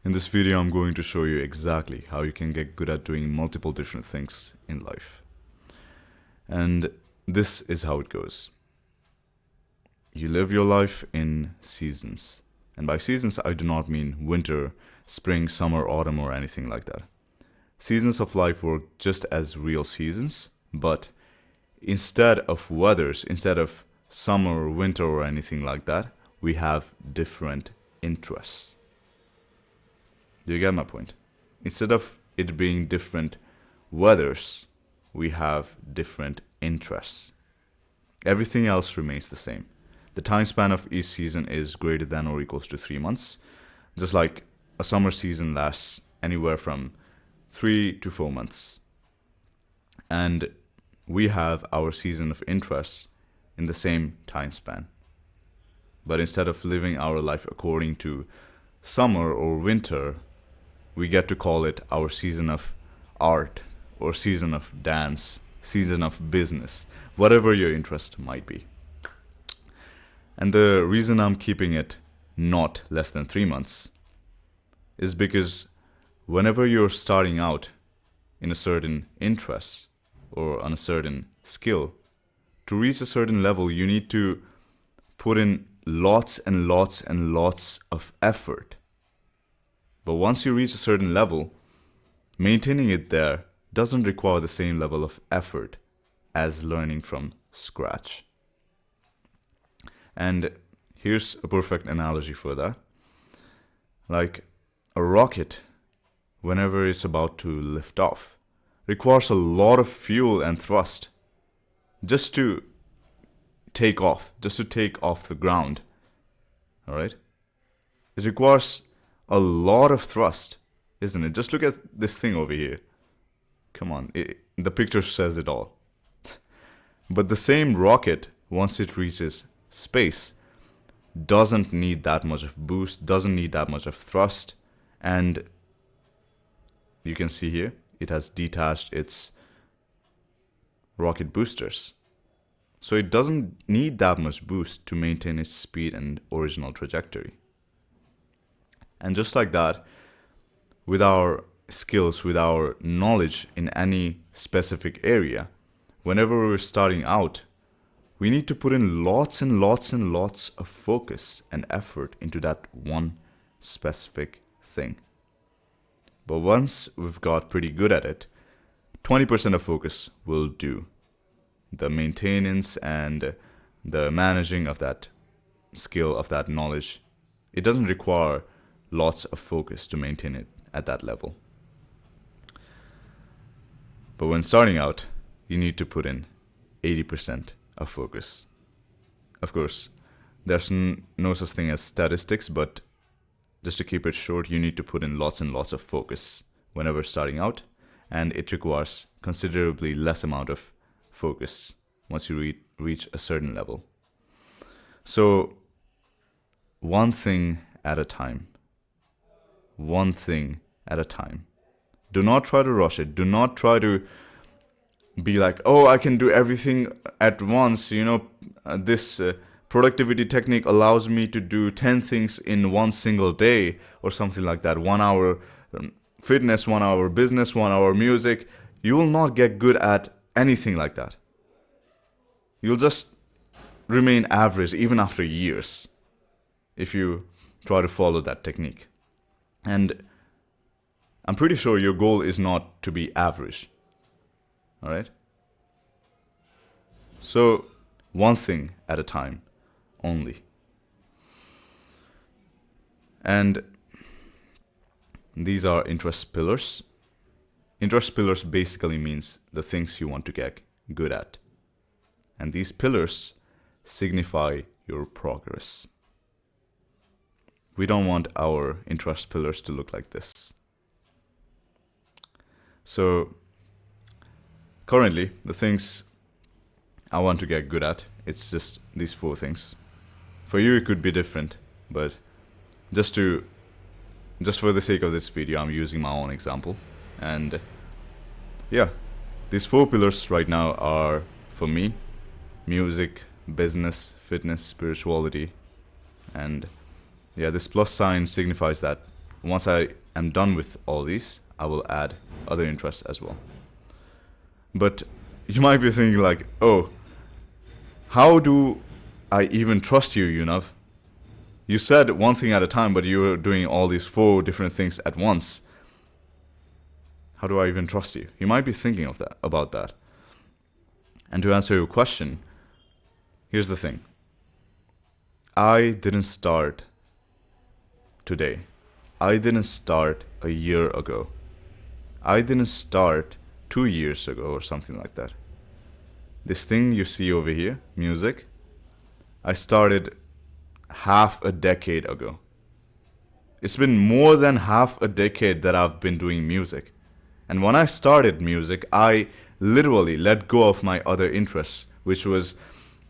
In this video, I'm going to show you exactly how you can get good at doing multiple different things in life. And this is how it goes. You live your life in seasons. And by seasons, I do not mean winter, spring, summer, autumn, or anything like that. Seasons of life work just as real seasons, but instead of weathers, instead of summer or winter or anything like that, we have different interests. Do you get my point? Instead of it being different weathers, we have different interests. Everything else remains the same. The time span of each season is greater than or equals to 3 months, just like a summer season lasts anywhere from 3 to 4 months. And we have our season of interest in the same time span. But instead of living our life according to summer or winter, we get to call it our season of art or season of dance, season of business, whatever your interest might be. And the reason I'm keeping it not less than 3 months is because whenever you're starting out in a certain interest or on a certain skill, to reach a certain level, you need to put in lots and lots and lots of effort. But once you reach a certain level, maintaining it there doesn't require the same level of effort as learning from scratch. And here's a perfect analogy for that. Like a rocket, whenever it's about to lift off, requires a lot of fuel and thrust just to take off the ground. All right? It requires a lot of thrust, isn't it? Just look at this thing over here. Come on, the picture says it all. But the same rocket, once it reaches space, doesn't need that much of boost, doesn't need that much of thrust, and you can see here, it has detached its rocket boosters. So it doesn't need that much boost to maintain its speed and original trajectory. And just like that, with our skills, with our knowledge in any specific area, whenever we're starting out, we need to put in lots and lots and lots of focus and effort into that one specific thing. But once we've got pretty good at it, 20% of focus will do. The maintenance and the managing of that skill, of that knowledge, it doesn't require lots of focus to maintain it at that level. But when starting out, you need to put in 80% of focus. Of course, there's no such thing as statistics, but just to keep it short, you need to put in lots and lots of focus whenever starting out, and it requires considerably less amount of focus once you reach a certain level. So, one thing at a time. One thing at a time. Do not try to rush it. Do not try to be like, oh, I can do everything at once. This productivity technique allows me to do 10 things in one single day or something like that. 1 hour fitness, 1 hour business, 1 hour music. You will not get good at anything like that. You'll just remain average even after years if you try to follow that technique. And I'm pretty sure your goal is not to be average. All right? So, one thing at a time only. And these are interest pillars. Interest pillars basically means the things you want to get good at. And these pillars signify your progress. We don't want our interest pillars to look like this. So, currently, the things I want to get good at, it's just these 4 things. For you, it could be different, but just for the sake of this video, I'm using my own example. And yeah, these 4 pillars right now are, for me, music, business, fitness, spirituality, and yeah, this plus sign signifies that once I am done with all these, I will add other interests as well. But you might be thinking like, oh, how do I even trust you, Yunav? You said one thing at a time, but you were doing all these 4 different things at once. How do I even trust you? You might be thinking about that. And to answer your question, here's the thing. I didn't start today. I didn't start a year ago. I didn't start 2 years ago or something like that. This thing you see over here, music, I started half a decade ago. It's been more than half a decade that I've been doing music. And when I started music, I literally let go of my other interests, which was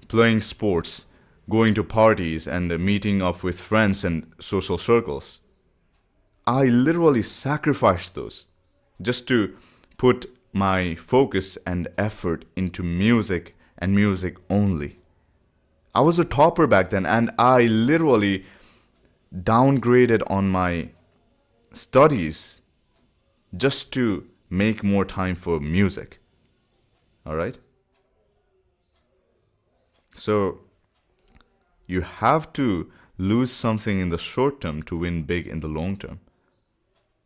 playing sports, going to parties, and meeting up with friends and social circles. I literally sacrificed those just to put my focus and effort into music and music only. I was a topper back then, and I literally downgraded on my studies just to make more time for music. All right? So you have to lose something in the short term to win big in the long term.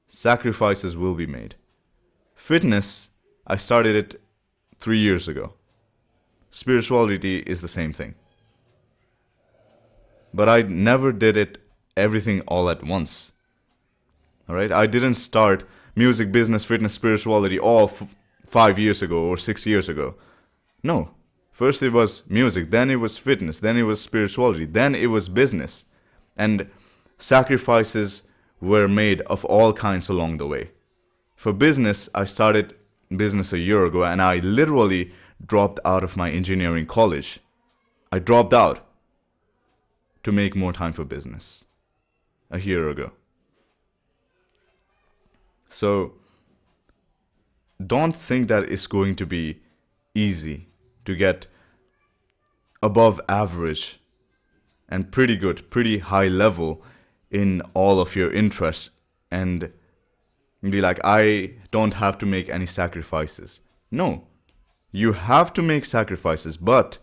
Sacrifices will be made. Fitness, I started it 3 years ago. Spirituality is the same thing. But I never did it everything all at once. All right? I didn't start music, business, fitness, spirituality all 5 years ago or 6 years ago. No. First it was music, then it was fitness, then it was spirituality, then it was business. And sacrifices were made of all kinds along the way. For business, I started business a year ago, and I literally dropped out of my engineering college. I dropped out to make more time for business a year ago. So don't think that it's going to be easy to get above average and pretty good, pretty high level in all of your interests and be like, I don't have to make any sacrifices. No, you have to make sacrifices, but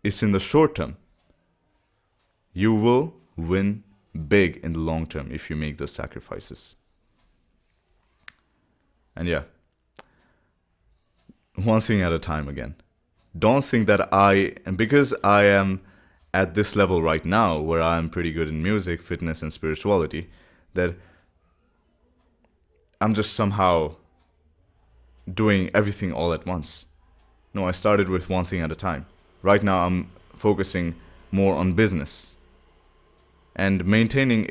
it's in the short term. You will win big in the long term if you make those sacrifices. And yeah, one thing at a time again. Don't think that and because I am at this level right now where I am pretty good in music, fitness, and spirituality, that I'm just somehow doing everything all at once. No, I started with one thing at a time. Right now I'm focusing more on business. And maintaining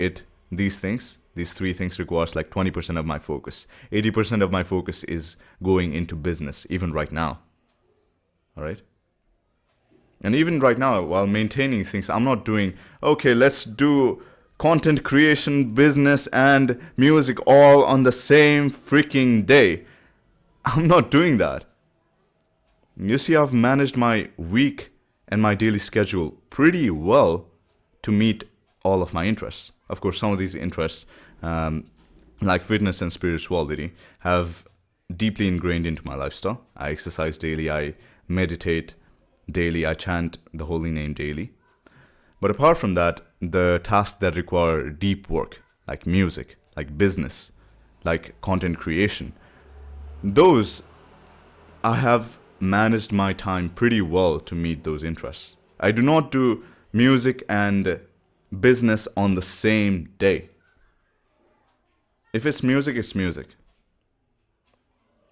these 3 things requires like 20% of my focus. 80% of my focus is going into business, even right now. All right? And even right now, while maintaining things, I'm not doing, okay, let's do content creation, business, and music all on the same freaking day. I'm not doing that. You see, I've managed my week and my daily schedule pretty well to meet all of my interests. Of course, some of these interests, like fitness and spirituality, have deeply ingrained into my lifestyle. I exercise daily, I meditate daily, I chant the holy name daily. But apart from that, the tasks that require deep work, like music, like business, like content creation, those I have managed my time pretty well to meet those interests. I do not do music and business on the same day. If it's music, it's music.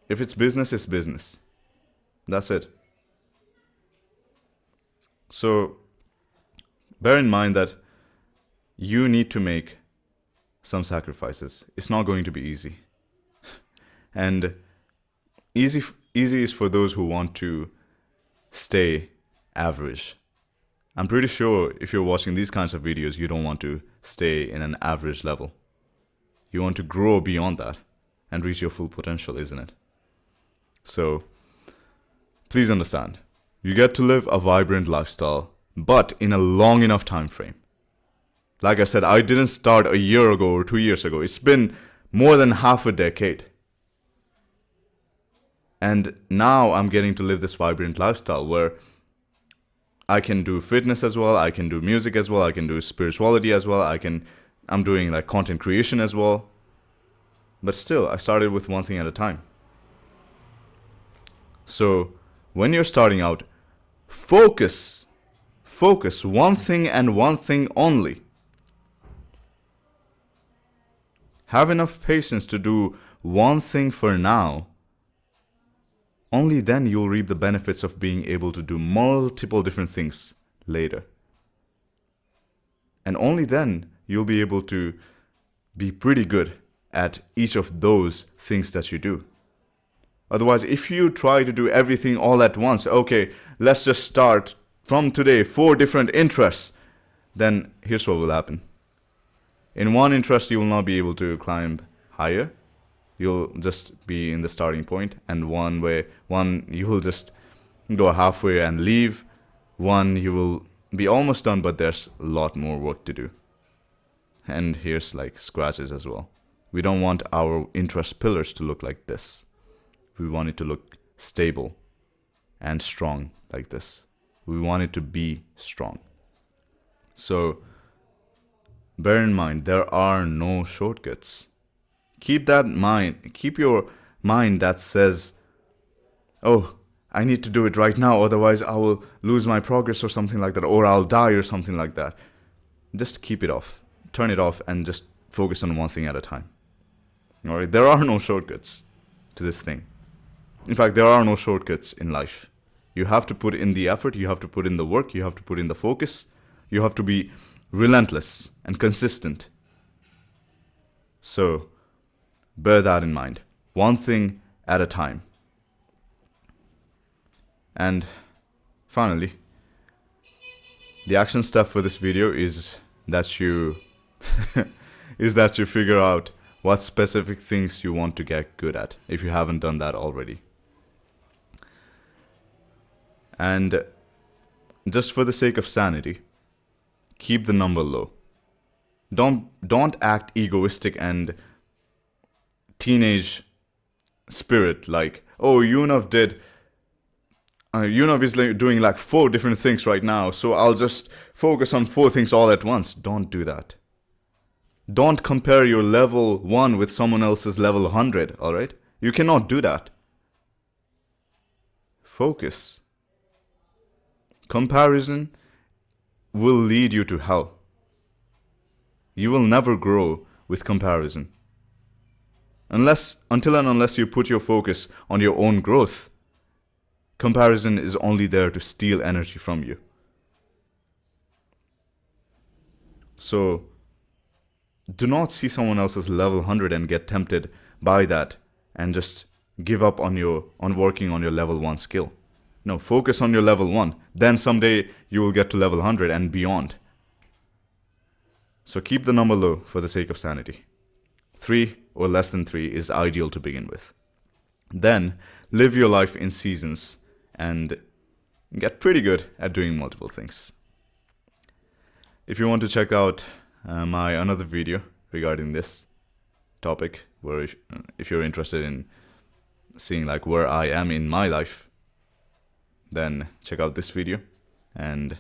If it's business, it's business. That's it. So bear in mind that you need to make some sacrifices. It's not going to be easy. And easy is for those who want to stay average. I'm pretty sure if you're watching these kinds of videos, you don't want to stay in an average level. You want to grow beyond that and reach your full potential, isn't it? So please understand, you get to live a vibrant lifestyle, but in a long enough time frame. Like I said, I didn't start a year ago or 2 years ago. It's been more than half a decade. And now I'm getting to live this vibrant lifestyle where I can do fitness as well, I can do music as well, I can do spirituality as well, I'm doing like content creation as well. But still, I started with one thing at a time. So when you're starting out, focus one thing and one thing only. Have enough patience to do one thing for now. Only then you'll reap the benefits of being able to do multiple different things later. And only then you'll be able to be pretty good at each of those things that you do. Otherwise, if you try to do everything all at once, okay, let's just start from today 4 different interests, then here's what will happen. In one interest, you will not be able to climb higher. You'll just be in the starting point, and one you will just go halfway and leave. One you will be almost done, but there's a lot more work to do. And here's like scratches as well. We don't want our interest pillars to look like this. We want it to look stable and strong like this. We want it to be strong. So bear in mind, there are no shortcuts. Keep your mind that says, oh, I need to do it right now, otherwise I will lose my progress or something like that, or I'll die or something like that. Just keep it off. Turn it off and just focus on one thing at a time. Alright, there are no shortcuts to this thing. In fact, there are no shortcuts in life. You have to put in the effort, you have to put in the work, you have to put in the focus, you have to be relentless and consistent. So, bear that in mind. One thing at a time. And finally, the action step for this video is that you figure out what specific things you want to get good at, if you haven't done that already. And just for the sake of sanity, keep the number low. Don't act egoistic and teenage spirit like, oh, Yunav is doing like 4 different things right now, so I'll just focus on 4 things all at once. Don't do that. Don't compare your level 1 with someone else's level 100, alright? You cannot do that. Focus. Comparison will lead you to hell. You will never grow with comparison. Until and unless you put your focus on your own growth, comparison is only there to steal energy from you. So, do not see someone else's level 100 and get tempted by that and just give up on working on your level 1 skill. No, focus on your level 1. Then someday you will get to level 100 and beyond. So keep the number low for the sake of sanity. 3 or less than 3 is ideal to begin with. Then live your life in seasons and get pretty good at doing multiple things. If you want to check out my another video regarding this topic, where if you're interested in seeing like where I am in my life, then check out this video, and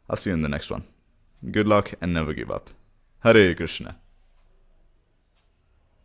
I'll see you in the next one. Good luck and never give up. Hare Krishna.